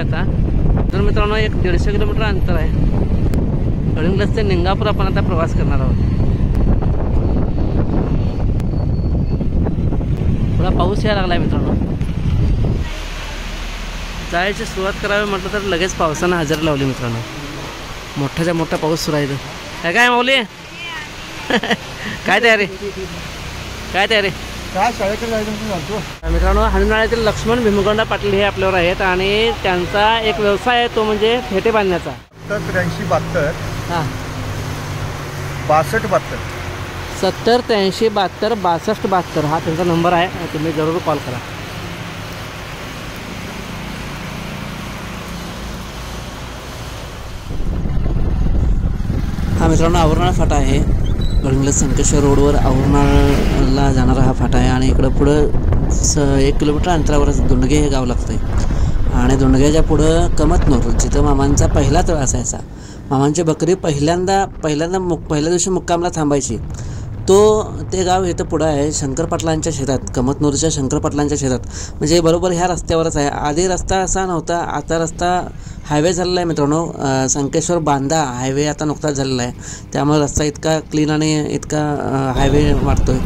आता. तर मित्रांनो एक 150 किलोमीटर अंतर आहे. गडिंग्लज ते निंगापूर आपण आता प्रवास करणार आहोत. थोडा पाऊस यायला लागला आहे मित्रांनो. जायची सुरुवात करावी म्हटलं तर लगेच पावसानं हजेरी लावली मित्रांनो. मोठाच्या मोठा पाऊस सुरू आहे. काय माऊली काय तयारी काय शाळेकडे जायचं मित्रांनो. हनुनाळ्यातील लक्ष्मण भीमगोंडा पाटील हे आपल्यावर आहेत आणि त्यांचा एक व्यवसाय आहे तो म्हणजे फेटे बांधण्याचा. 70 83 हां 62 72 70 83 72 62 72 हा त्यांचा नंबर आहे. तुम्ही जरूर कॉल करा. हा मित्रांनो आवरणाळा फाटा आहे. गडिंग्लज संकेश्वर रोडवर आवरणाला जाणारा हा फाटा आहे आणि इकडं पुढं 1 किलोमीटर अंतरावरच दुंडगे हे गाव लागतं आहे. आणि दुंडग्याच्या पुढं कमतनूर जिथं मामांचा पहिला तळ असायचा. मामांची बकरी पहिल्या दिवशी मुक्कामला थांबायची. ते गाव इथं पुढं आहे शंकर पाटलांच्या शेतात. कमतनूरच्या शंकर पाटलांच्या शेतात म्हणजे बरोबर ह्या रस्त्यावरच आहे. आधी रस्ता असा नव्हता. आता रस्ता हायवे झालेला आहे मित्रांनो. संकेश्वर बांधा हायवे आता नुकताच झालेला आहे. त्यामुळे रस्ता इतका क्लीन आणि इतका हायवे वाटतोय.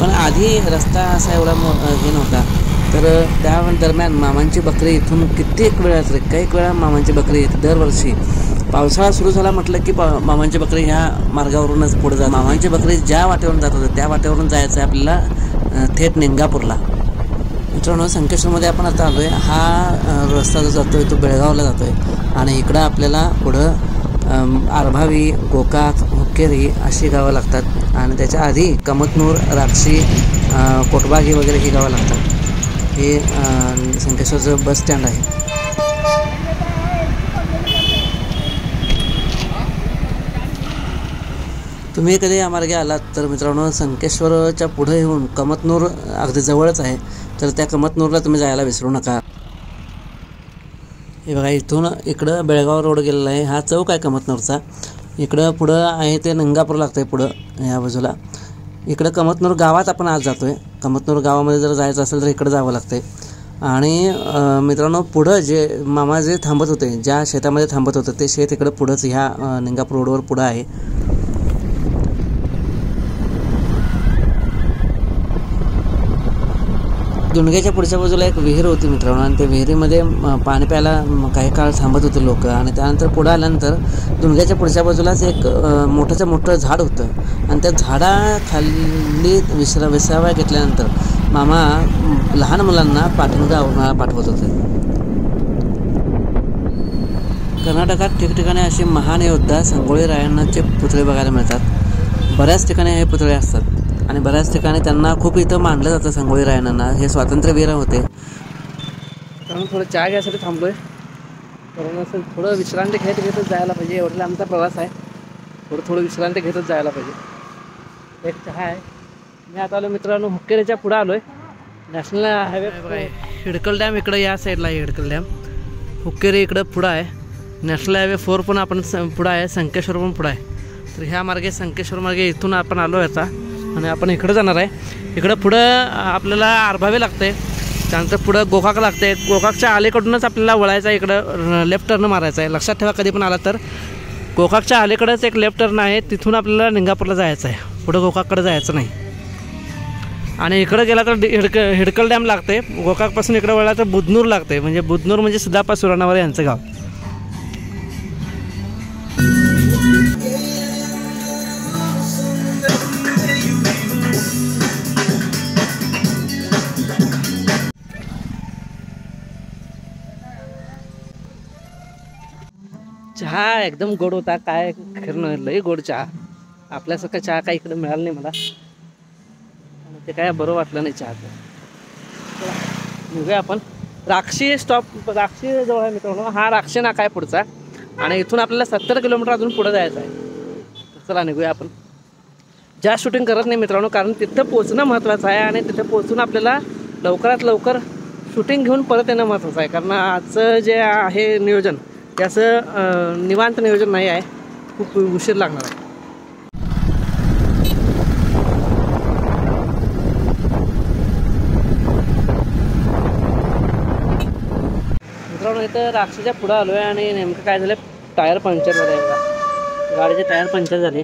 पण आधी रस्ता असा एवढा हे नव्हता. तर त्या दरम्यान मामांची बकरी इथून कित्येक वेळा मामांची बकरी येते दरवर्षी. पावसाळा सुरू झाला म्हटलं की मामांची बकरी ह्या मार्गावरूनच पुढे जाते. मामांची बकरी ज्या वाटेवरून जात होते त्या वाटेवरून जायचं आहे आपल्याला थेट निंगापूरला. मित्रांनो संकेश्वरमध्ये आपण आता आलो आहे. हा रस्ता जो जातो आहे तो बेळगावला जातो आहे आणि इकडं आपल्याला पुढं आरभावी गोकाक हुक्केरी अशी गावं लागतात आणि त्याच्या आधी कमतनूर राक्षी कोटबागी वगैरे ही गावं लागतात. हे संकेश्वरचं बस स्टँड आहे. तुम्ही कधी या मार्गे आलात तर मित्रांनो संकेश्वरच्या पुढे येऊन कमतनूर अगदी जवळच आहे. तर त्या कमतनूरला तुम्ही जायला विसरू नका. हे बघा इथून इकडं बेळगाव रोड गेलेला आहे. हा चौक आहे कमतनूरचा. इकडं पुढं आहे ते निंगापूर लागतं आहे पुढं ह्या बाजूला. इकडं कमतनूर गावात आपण आज जातो आहे. कमतनूर गावामध्ये जर जायचं असेल तर इकडं जावं लागतं आहे. आणि मित्रांनो पुढं जे मामा जे थांबत होते ज्या शेतामध्ये थांबत होतं ते शेत इकडं पुढंच ह्या निंगापूर रोडवर पुढं आहे. दुंडग्याच्या पुढच्या बाजूला एक विहीर होती मित्रांनो आणि त्या विहिरीमध्ये पाणी प्यायला काही काळ थांबत होते लोक. आणि त्यानंतर पुढं आल्यानंतर दुंडग्याच्या पुढच्या बाजूलाच एक मोठं झाड होतं आणि त्या झाडाखाली विसावा घेतल्यानंतर मामा लहान मुलांना पाठीमागे आवरणाला पाठवत होते. कर्नाटकात ठिकठिकाणी असे महान योद्धा संगोळी रायण्णाचे पुतळे बघायला मिळतात. बऱ्याच ठिकाणी हे पुतळे असतात आणि बऱ्याच ठिकाणी त्यांना खूप इथं मानलं जातं संगोळी रायण्णांना. हे स्वातंत्र्यवीर होते. कारण थोडं चहा घ्यायसाठी थांबलोय. कारण असं थोडं विश्रांती घेतच जायला पाहिजे. एवढा आमचा प्रवास आहे. थोडं विश्रांती घेतच जायला पाहिजे. एक चहा आहे. मी आता आलो मित्रांनो हुक्केरीच्या पुढं आलोय. नॅशनल हायवे हिडकल डॅम इकडं या साईडला आहे. हिडकल डॅम हुक्केरी इकडं पुढं आहे. नॅशनल हायवे 4 पण आपण पुढं आहे. संकेश्वर पण पुढं आहे. तर ह्या मार्गे संकेश्वर मार्गे इथून आपण आलो आहे आता आणि आपण इकडं जाणार आहे. इकडं पुढं आपल्याला आरभावी लागते. त्यानंतर पुढं गोकाक लागते. गोकाकच्या अलीकडूनच आपल्याला वळायचं आहे. इकडं लेफ्ट टर्न मारायचा आहे. लक्षात ठेवा कधी पण आला तर गोकाकच्या अलीकडंच एक लेफ्ट टर्न आहे. तिथून आपल्याला निंगापूरला जायचं आहे. पुढं गोकाककडे जायचं नाही. आणि इकडं गेला तर हिडकल डॅम लागते. गोकाकपासून इकडं वळला तर बुधनूर लागते. म्हणजे बुधनूर म्हणजे सिद्धाप्पा सुराणावरे यांचं गाव. चहा एकदम गोड होता. काय खरं लई गोड चहा. आपल्यासारखा चहा काय इकडे मिळाला नाही मला. ते काय बरं वाटलं नाही चहाचं. निघूया आपण. राक्षी स्टॉप राक्षी जवळ आहे मित्रांनो. हा राक्षी नाका आहे पुढचा आणि इथून आपल्याला 70 किलोमीटर अजून पुढे जायचं आहे. चला निघूया आपण. जास्त शूटिंग करत नाही मित्रांनो कारण तिथं पोचणं महत्त्वाचं आहे आणि तिथं पोचून आपल्याला लवकरात लवकर शूटिंग घेऊन परत येणं महत्त्वाचं आहे. कारण आजचं जे आहे नियोजन ते असं निवांत नियोजन नाही आहे. खूप उशीर लागणार आहे. मित्रांनो इथं राक्षीच्या पुढं आलो आहे आणि नेमकं काय झालं, टायर पंक्चर झालं आहे बघा. गाडीचे टायर पंक्चर झाले.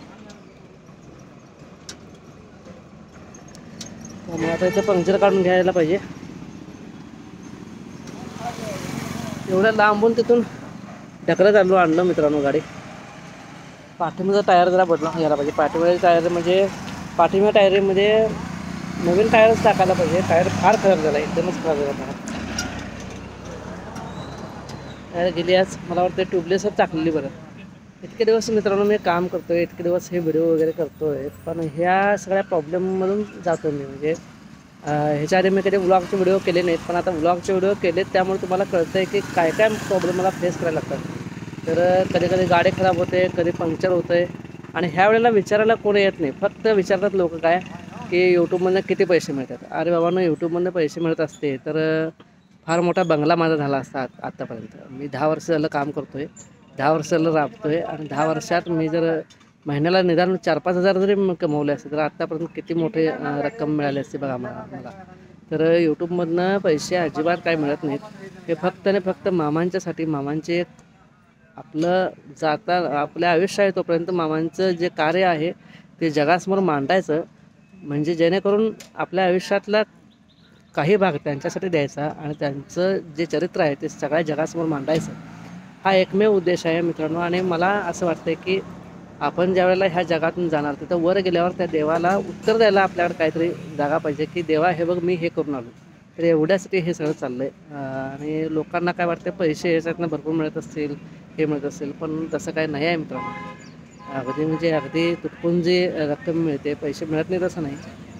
त्यामुळे आता इथं पंक्चर काढून घ्यायला पाहिजे. एवढ्या लांबून तिथून ढकलत आलो, आणलं मित्रांनो गाडी. पाठीमागचा टायर जरा बदलून घ्यायला पाहिजे. पाठीमागच्या टायर म्हणजे पाठीमागच्या टायरमध्ये नवीन टायरच टाकायला पाहिजे. टायर फार खराब झाला, एकदमच खराब झाला. टायर गेली आज, मला वाटतं ट्यूबलेसच टाकलेली बरं. इतके दिवस मित्रांनो मी काम करतो आहे, इतके दिवस हे व्हिडिओ वगैरे करतो आहे, पण ह्या सगळ्या प्रॉब्लेममधून जातो मी. म्हणजे ह्याच्या आधी मी कधी व्लॉगचे व्हिडिओ केले नाहीत, पण आता व्लॉगचे व्हिडिओ केलेत त्यामुळे तुम्हाला कळतं आहे की काय काय प्रॉब्लेम मला फेस करायला लागतात. तर कधी कधी गाडी खराब होते, कधी पंक्चर होतं आहे. आणि ह्या वेळेला विचारायला कोणी येत नाही. फक्त विचारतात लोक काय की यूट्यूबमधनं किती पैसे मिळतात. अरे बाबांनो, यूट्यूबमधनं पैसे मिळत असते तर फार मोठा बंगला माझा झाला असता आत्तापर्यंत. मी 10 वर्ष झालं काम करतो आहे, 10 वर्ष झालं राबतो आहे. आणि 10 वर्षात मी जर महिन्याला निदान 4-5 हजार जरी कमवले असते तर आत्तापर्यंत किती मोठे रक्कम मिळाली असते बघा मला. तर यूट्यूबमधनं पैसे अजिबात काय मिळत नाहीत. हे फक्त आणि फक्त मामांच्यासाठी, मामांचे आपलं जाता आपल्या आयुष्य आहे तोपर्यंत मामांचं जे कार्य आहे ते जगासमोर मांडायचं. म्हणजे जेणेकरून आपल्या आयुष्यातला काही भाग त्यांच्यासाठी द्यायचा आणि त्यांचं जे चरित्र आहे ते सगळ्या जगासमोर मांडायचं, हा एकमेव उद्देश आहे मित्रांनो. आणि मला असं वाटतं की आपण ज्या वेळेला ह्या जगातून जाणार तिथं वर गेल्यावर त्या देवाला उत्तर द्यायला आपल्याकडे काहीतरी जागा पाहिजे की देवा हे बघ मी हे करून आलो. तर एवढ्यासाठी हे सगळं चाललं आहे. आणि लोकांना काय वाटतं पैसे ह्याच्यातनं भरपूर मिळत असतील, हे मिळत असेल, पण तसं काय नाही आहे मित्रांनो. अगदी म्हणजे अगदी तुटपून जी रक्कम मिळते, पैसे मिळत नाही तसं नाही,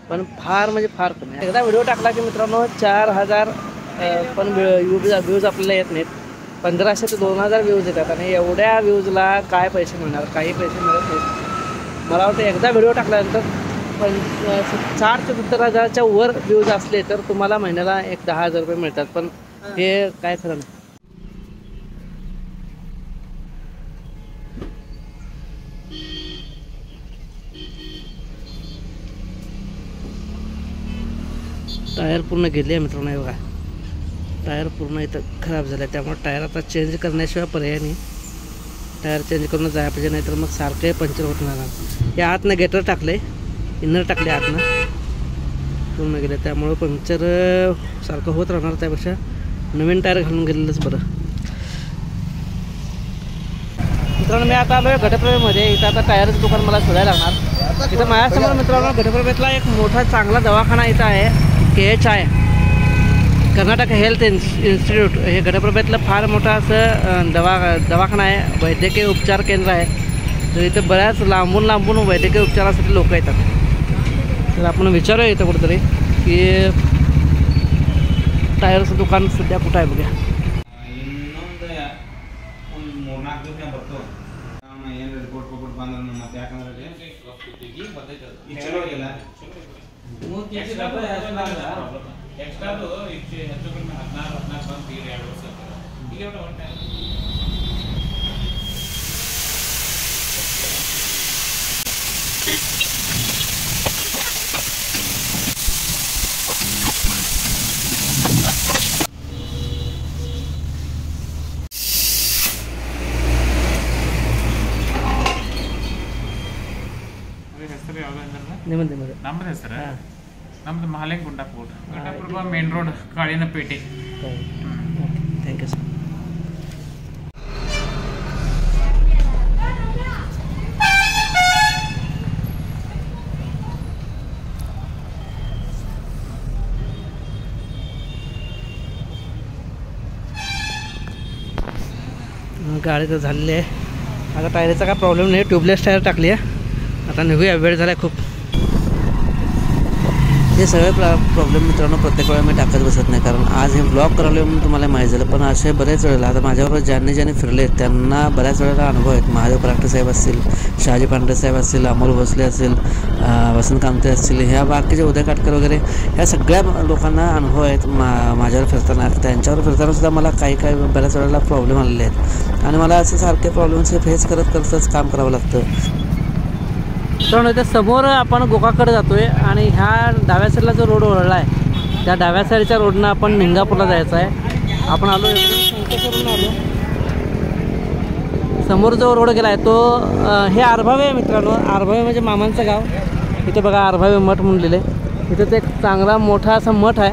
पण फार म्हणजे फार कमी. एकदा व्हिडिओ टाकला की मित्रांनो 4000 पण व्ह्यूज आपल्याला येत नाहीत. 1500 ते 2000 व्ह्यूज येतात. आणि एवढ्या व्ह्यूजला काय पैसे मिळणार, काही पैसे मिळत नाहीत. मला वाटतं एकदा व्हिडिओ टाकल्यानंतर 60 ते 70 हजाराच्या वर व्ह्यूज असले तर तुम्हाला महिन्याला 10,000 रुपये मिळतात. पण हे काय खरं नाही. टायर पूर्ण गेली आहे मित्रांनो. हे बघा, टायर पूर्ण इथं खराब झालं आहे. त्यामुळे टायर आता चेंज करण्याशिवाय पर्याय नाही. टायर चेंज करून जायला पाहिजे, नाही तर मग सारखं पंक्चर होत राहणार. या आतनं गेटर टाकले, इनर टाकले आतनं, पूर्ण गेले. त्यामुळं पंक्चर सारखं होत राहणार. त्यापेक्षा नवीन टायर घालून गेलेलंच बरं. मित्रांनो मी आता आलो आहे घटप्रभेमध्ये. इथं आता टायरचं दुकान मला शोधायला लागणार. इथं माझ्यासमोर मित्रांनो घटप्रभेतला एक मोठा चांगला दवाखाना इथं आहे, KHI कर्नाटक हेल्थ इन्स्टिट्यूट. हे घटप्रभेतलं फार मोठा असं दवाखाना आहे, वैद्यकीय उपचार केंद्र आहे. तर इथं बऱ्याच लांबून वैद्यकीय उपचारासाठी लोक येतात. तर आपण विचारूया इथं कुठंतरी की टायरचं दुकान सध्या कुठं आहे बघूया. ನಮ್ಮದು ಹೆಸರು ನಮ್ಮದು ಮಹಾಲಿಂಗುಂಡ ಕೋಟ್ Ghataprabha main road Kalinapete. Thank you sir. गाडी तर झालेली आहे. आता टायरचा काय प्रॉब्लेम नाही, ट्यूबलेस टायर टाकली आहे. आता निघूया, वेळ झाला आहे खूप. हे सगळे प्रॉब्लेम मित्रांनो प्रत्येक वेळा मी टाकत बसत नाही, कारण आज हे ब्लॉग करायला म्हणून तुम्हाला माहीत झालं. पण असे बरेच वेळेला आता माझ्याबरोबर ज्यांनी फिरले त्यांना बऱ्याच वेळेला अनुभव आहेत. महादेव परागटे साहेब असतील, शहाजी पांढरे साहेब असतील, अमोल भोसले असतील, वसंत कामते असतील, ह्या बाकीचे उदय काटकर वगैरे ह्या सगळ्या लोकांना अनुभव आहेत माझ्यावर फिरताना. त्यांच्यावर फिरताना सुद्धा मला काही बऱ्याच वेळेला प्रॉब्लेम आलेले आहेत. आणि मला असे सारखे प्रॉब्लेम्स फेस करतच काम करावं लागतं. तर इथं समोर आपण गोकाकडे जातो आहे आणि ह्या डाव्या साईडला जो रोड वळला आहे त्या डाव्या साईडच्या रोडनं आपण निंगापूरला जायचं आहे. आपण आलो संकेश्वरवरून आलो. समोर जो रोड गेला आहे तो हे आरभावे आहे मित्रांनो. आरभावे म्हणजे मामांचं गाव. इथे बघा आरभावे मठ म्हणलेलं आहे. इथं ते एक चांगला मोठा असा मठ आहे.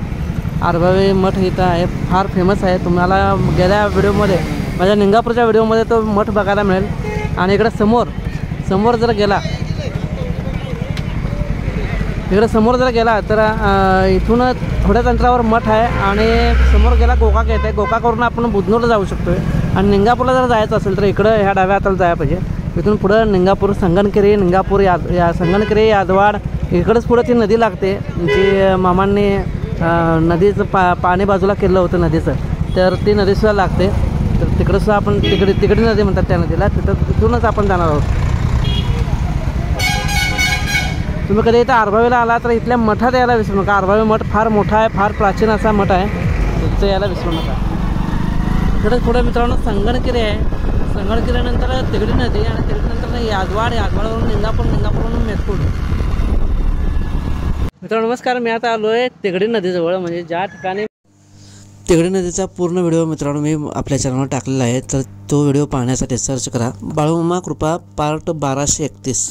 आरभावे मठ इथं आहे, फार फेमस आहे. तुम्हाला गेल्या व्हिडिओमध्ये माझ्या निंगापूरच्या व्हिडिओमध्ये तो मठ बघायला मिळेल. आणि इकडे समोर जर गेला तर इथून थोड्याच अंतरावर मठ आहे आणि समोर गेला गोकाक येत आहे. गोकाकवरून आपण बुधनूरला जाऊ शकतो आहे. आणि निंगापूरला जर जायचं असेल तर इकडं ह्या डाव्या हाताला जायला पाहिजे. इथून पुढं निंगापूर, संगणकेरी, निंगापूर, संगणकेरी, यादवाड इकडंच पुढं ती नदी लागते जी मामांनी नदीचं पाणी बाजूला केलं होतं नदीचं. तर ती नदीसुद्धा लागते. तर तिकडंसुद्धा आपण तिकडे नदी म्हणतात त्या नदीला. तिथूनच आपण जाणार आहोत. तुम्ही कधी इथं आरभावीला आला तर इथल्या मठात यायला विसरू नका. आरभावी मठ फार मोठा आहे, फार प्राचीन असा मठ आहे. तिथं यायला विसरू नका. इकडे पुढे मित्रांनो संगणकेरी आहे. संगणकेरीनंतर तिगडी नदी आणि तिगडीनंतर यादवाडवरून निंगापूरवरून मेतकूट. मित्रांनो नमस्कार. मी आता आलो आहे तिगडी नदीजवळ, म्हणजे ज्या ठिकाणी तिगडी नदीचा पूर्ण व्हिडिओ मित्रांनो मी आपल्या चॅनलवर टाकलेला आहे. तर तो व्हिडिओ पाहण्यासाठी सर्च करा बाळूमामा कृपा पार्ट 1231.